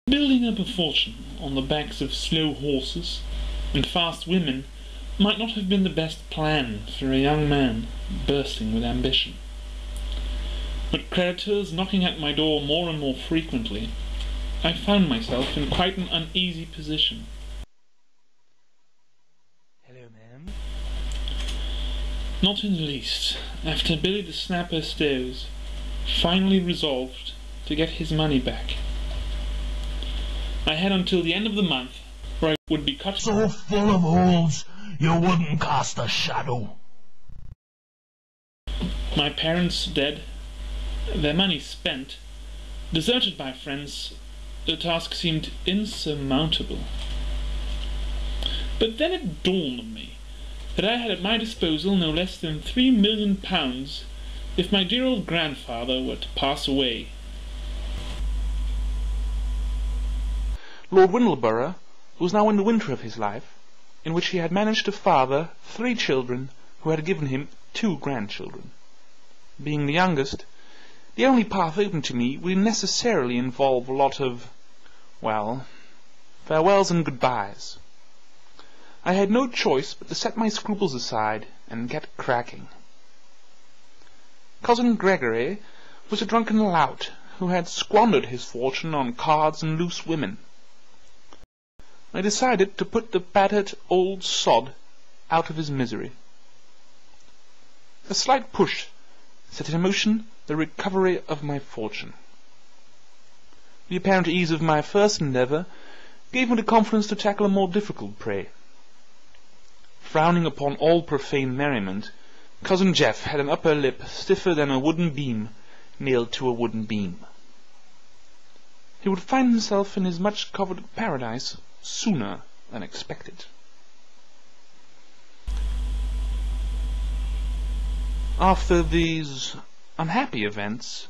Building up a fortune on the backs of slow horses and fast women might not have been the best plan for a young man bursting with ambition. But creditors knocking at my door more and more frequently, I found myself in quite an uneasy position. Hello, ma'am. Not in the least, after Billy the Snapper Stows finally resolved to get his money back. I had until the end of the month, where I would be cut so full of holes you wouldn't cast a shadow. My parents dead, their money spent, deserted by friends, the task seemed insurmountable. But then it dawned on me that I had at my disposal no less than £3 million if my dear old grandfather were to pass away. Lord Windleborough was now in the winter of his life, in which he had managed to father 3 children who had given him 2 grandchildren. Being the youngest, the only path open to me would necessarily involve a lot of, well, farewells and goodbyes. I had no choice but to set my scruples aside and get cracking. Cousin Gregory was a drunken lout who had squandered his fortune on cards and loose women. I decided to put the battered old sod out of his misery. A slight push set in motion the recovery of my fortune. The apparent ease of my first endeavour gave me the confidence to tackle a more difficult prey. Frowning upon all profane merriment, Cousin Jeff had an upper lip stiffer than a wooden beam nailed to a wooden beam. He would find himself in his much-coveted paradise sooner than expected. After these unhappy events,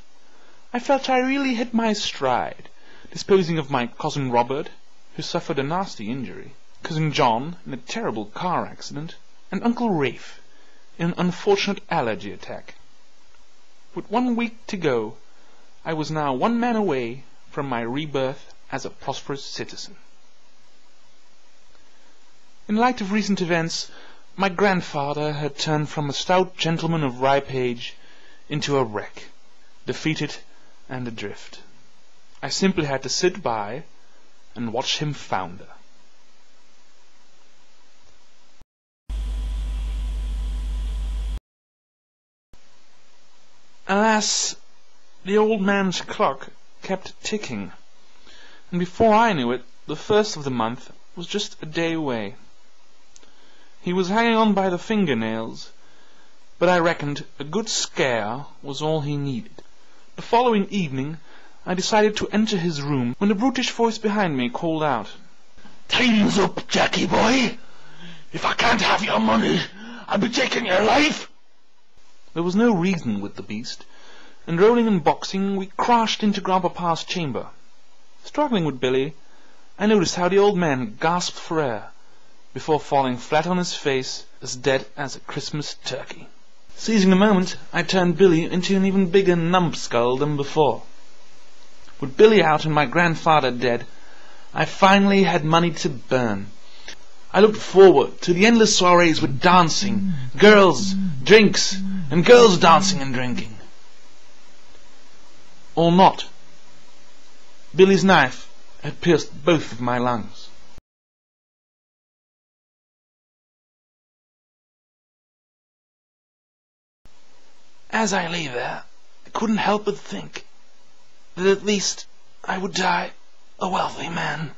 I felt I really hit my stride, disposing of my cousin Robert, who suffered a nasty injury, cousin John in a terrible car accident, and Uncle Rafe in an unfortunate allergy attack. With 1 week to go, I was now 1 man away from my rebirth as a prosperous citizen. In light of recent events, my grandfather had turned from a stout gentleman of ripe age into a wreck, defeated and adrift. I simply had to sit by and watch him founder. Alas, the old man's clock kept ticking, and before I knew it, the first of the month was just a day away. He was hanging on by the fingernails, but I reckoned a good scare was all he needed. The following evening, I decided to enter his room when a brutish voice behind me called out, Time's up, Jackie boy. If I can't have your money, I'll be taking your life. There was no reason with the beast, and rolling and boxing, we crashed into Grandpapa's chamber. Struggling with Billy, I noticed how the old man gasped for air, before falling flat on his face, as dead as a Christmas turkey. Seizing the moment, I turned Billy into an even bigger numbskull than before. With Billy out and my grandfather dead, I finally had money to burn. I looked forward to the endless soirees with dancing, girls, drinks, and girls dancing and drinking. Or not. Billy's knife had pierced both of my lungs. As I lay there, I couldn't help but think that at least I would die a wealthy man.